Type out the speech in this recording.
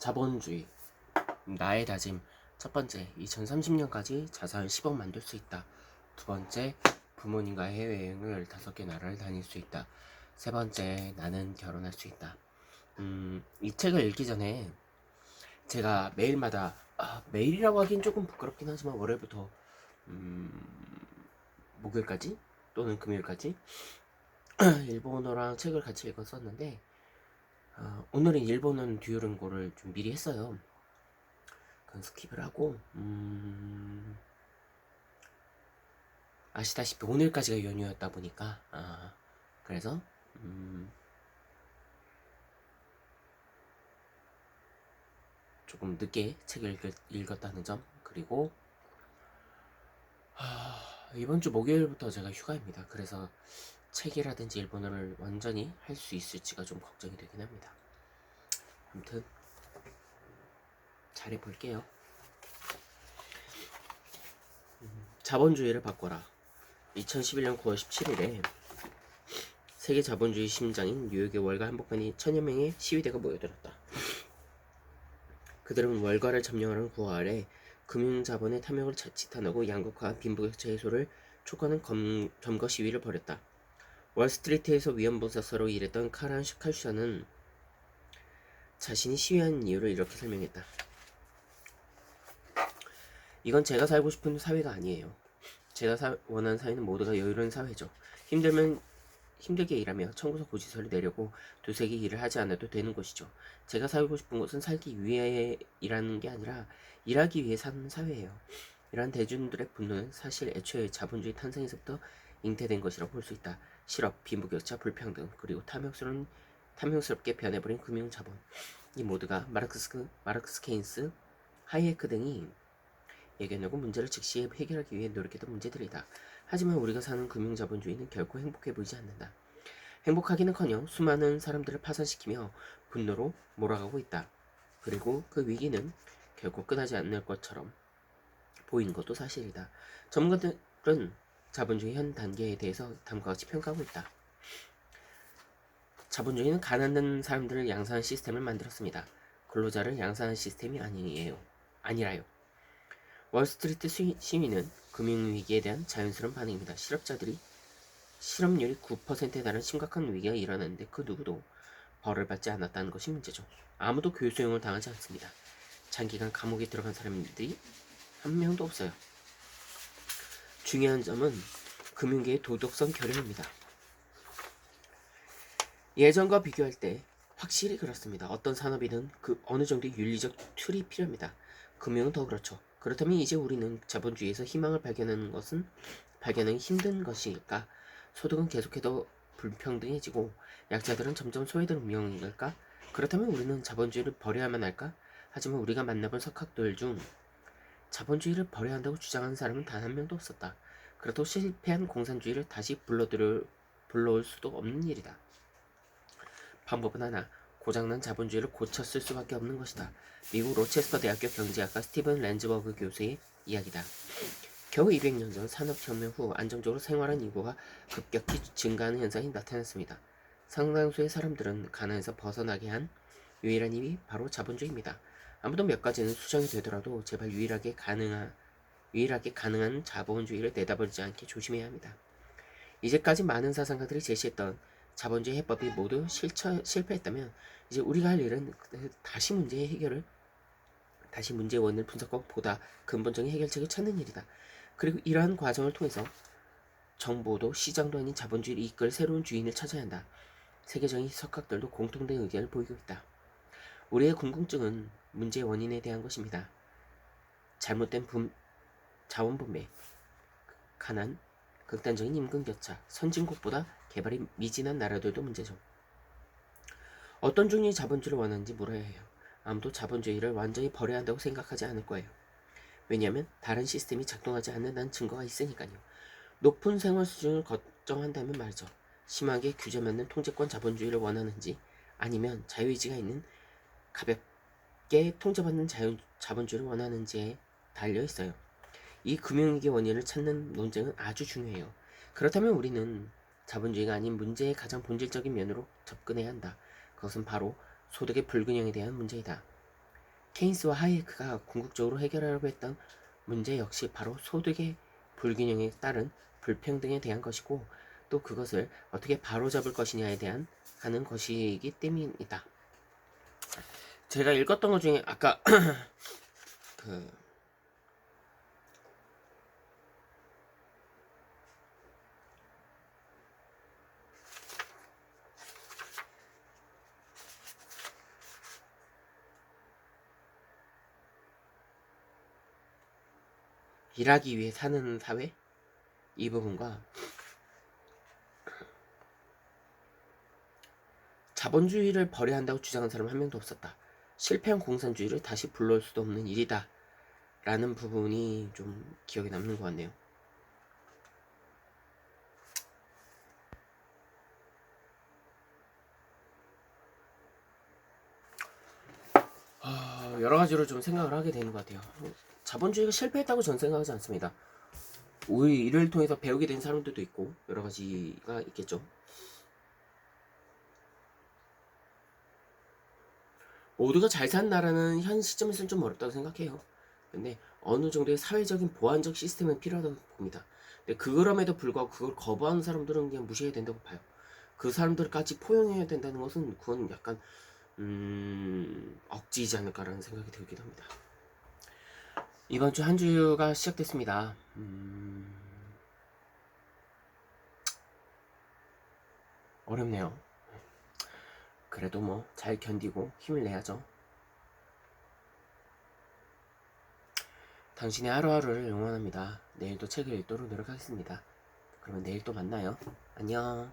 자본주의, 나의 다짐. 첫 번째, 2030년까지 자산 10억 만들 수 있다. 두 번째, 부모님과 해외여행을 15개 나라를 다닐 수 있다. 세 번째, 나는 결혼할 수 있다. 이 책을 읽기 전에 제가 매일마다, 매일이라고 하긴 조금 부끄럽긴 하지만 월요일부터 목요일까지 또는 금요일까지 일본어랑 책을 같이 읽었었는데, 오늘은 일본어는 듀오링고를 좀 미리 했어요. 그건 스킵을 하고, 아시다시피 오늘까지가 연휴였다 보니까, 그래서 조금 늦게 책을 읽었다는 점. 그리고 이번 주 목요일부터 제가 휴가입니다. 그래서 책이라든지 일본어를 완전히 할 수 있을지가 좀 걱정이 되긴 합니다. 아무튼 잘해볼게요. 자본주의를 바꿔라. 2011년 9월 17일에 세계 자본주의 심장인 뉴욕의 월가 한복판이 1000여 명의 시위대가 모여들었다. 그들은 월가를 점령하는 구호 아래 금융자본의 탐욕을 자칫하고 양극화, 빈부격차 해소를 촉구하는 점거 시위를 벌였다. 월스트리트에서 위안부사서로 일했던 카란 칼슈아는 자신이 시위한 이유를 이렇게 설명했다. 이건 제가 살고 싶은 사회가 아니에요. 제가 원하는 사회는 모두가 여유로운 사회죠. 힘들면 힘들게 일하며 청구서 고지서를 내려고 두세 개 일을 하지 않아도 되는 곳이죠. 제가 살고 싶은 곳은 살기 위해 일하는 게 아니라 일하기 위해 사는 사회예요. 이러한 대중들의 분노는 사실 애초에 자본주의 탄생에서부터 잉태된 것이라고 볼 수 있다. 실업, 빈부격차, 불평등, 그리고 탐욕스럽게 변해버린 금융자본. 이 모두가 마르크스 케인스, 하이에크 등이 예견하고 문제를 즉시 해결하기 위해 노력했던 문제들이다. 하지만 우리가 사는 금융자본주의는 결코 행복해 보이지 않는다. 행복하기는커녕 수많은 사람들을 파산시키며 분노로 몰아가고 있다. 그리고 그 위기는 결코 끝나지 않을 것처럼 보이는 것도 사실이다. 전문가들은 자본주의 현 단계에 대해서 다음과 같이 평가하고 있다. 자본주의는 가난한 사람들을 양산한 시스템을 만들었습니다. 근로자를 양산한 시스템이 아니라요. 월스트리트 시위는 금융위기에 대한 자연스러운 반응입니다. 실업률이 9%에 달하는 심각한 위기가 일어났는데 그 누구도 벌을 받지 않았다는 것이 문제죠. 아무도 교수형을 당하지 않습니다. 장기간 감옥에 들어간 사람들이 한 명도 없어요. 중요한 점은 금융계의 도덕성 결여입니다. 예전과 비교할 때 확실히 그렇습니다. 어떤 산업이든 그 어느 정도의 윤리적 틀이 필요합니다. 금융은 더 그렇죠. 그렇다면 이제 우리는 자본주의에서 희망을 발견하기 힘든 것일까? 소득은 계속해서 불평등해지고 약자들은 점점 소외될 운명일까? 그렇다면 우리는 자본주의를 버려야만 할까? 하지만 우리가 만나본 석학들 중 자본주의를 버려야 한다고 주장하는 사람은 단 한 명도 없었다. 그래도 실패한 공산주의를 다시 불러올 수도 없는 일이다. 방법은 하나, 고장난 자본주의를 고쳤을 수밖에 없는 것이다. 미국 로체스터 대학교 경제학과 스티븐 랜즈버그 교수의 이야기다. 겨우 200년 전 산업혁명 후 안정적으로 생활한 인구가 급격히 증가하는 현상이 나타났습니다. 상당수의 사람들은 가난에서 벗어나게 한 유일한 힘이 바로 자본주의입니다. 아무도 몇 가지는 수정이 되더라도 제발 유일하게 가능한 자본주의를 내다보지 않게 조심해야 합니다. 이제까지 많은 사상가들이 제시했던 자본주의 해법이 모두 실패했다면 이제 우리가 할 일은 다시 문제의 원인을 분석하고 보다 근본적인 해결책을 찾는 일이다. 그리고 이러한 과정을 통해서 정보도 시장도 아닌 자본주의를 이끌 새로운 주인을 찾아야 한다. 세계적인 석학들도 공통된 의견을 보이고 있다. 우리의 궁금증은 문제의 원인에 대한 것입니다. 잘못된 자원분배, 가난, 극단적인 임금격차, 선진국보다 개발이 미진한 나라들도 문제죠. 어떤 종류의 자본주의를 원하는지 물어야 해요. 아무도 자본주의를 완전히 버려야 한다고 생각하지 않을 거예요. 왜냐하면 다른 시스템이 작동하지 않는다는 증거가 있으니까요. 높은 생활 수준을 걱정한다면 말이죠. 심하게 규제맞는 통제권 자본주의를 원하는지 아니면 자유의지가 있는 가볍게 통제받는 자본주의를 원하는지에 달려있어요. 이 금융위기 원인을 찾는 논쟁은 아주 중요해요. 그렇다면 우리는 자본주의가 아닌 문제의 가장 본질적인 면으로 접근해야 한다. 그것은 바로 소득의 불균형에 대한 문제이다. 케인스와 하이에크가 궁극적으로 해결하려고 했던 문제 역시 바로 소득의 불균형에 따른 불평등에 대한 것이고 또 그것을 어떻게 바로잡을 것이냐에 대한 하는 것이기 때문이다. 제가 읽었던 것 중에 아까 그 일하기 위해 사는 사회 이 부분과 자본주의를 버려야 한다고 주장한 사람 한 명도 없었다. 실패한 공산주의를 다시 불러올 수도 없는 일이다. 라는 부분이 좀 기억에 남는 것 같네요. 여러 가지로 좀 생각을 하게 되는 것 같아요. 자본주의가 실패했다고 전 생각하지 않습니다. 오히려 이를 통해서 배우게 된 사람들도 있고 여러 가지가 있겠죠. 모두가 잘 사는 나라는 현 시점에서는 좀 어렵다고 생각해요. 근데 어느 정도의 사회적인 보완적 시스템은 필요하다고 봅니다. 근데 그럼에도 불구하고 그걸 거부하는 사람들은 그냥 무시해야 된다고 봐요. 그 사람들까지 포용해야 된다는 것은 그건 약간 억지이지 않을까라는 생각이 들기도 합니다. 이번 주 한 주가 시작됐습니다. 어렵네요. 그래도 뭐 잘 견디고 힘을 내야죠. 당신의 하루하루를 응원합니다. 내일도 책을 읽도록 노력하겠습니다. 그러면 내일 또 만나요. 안녕.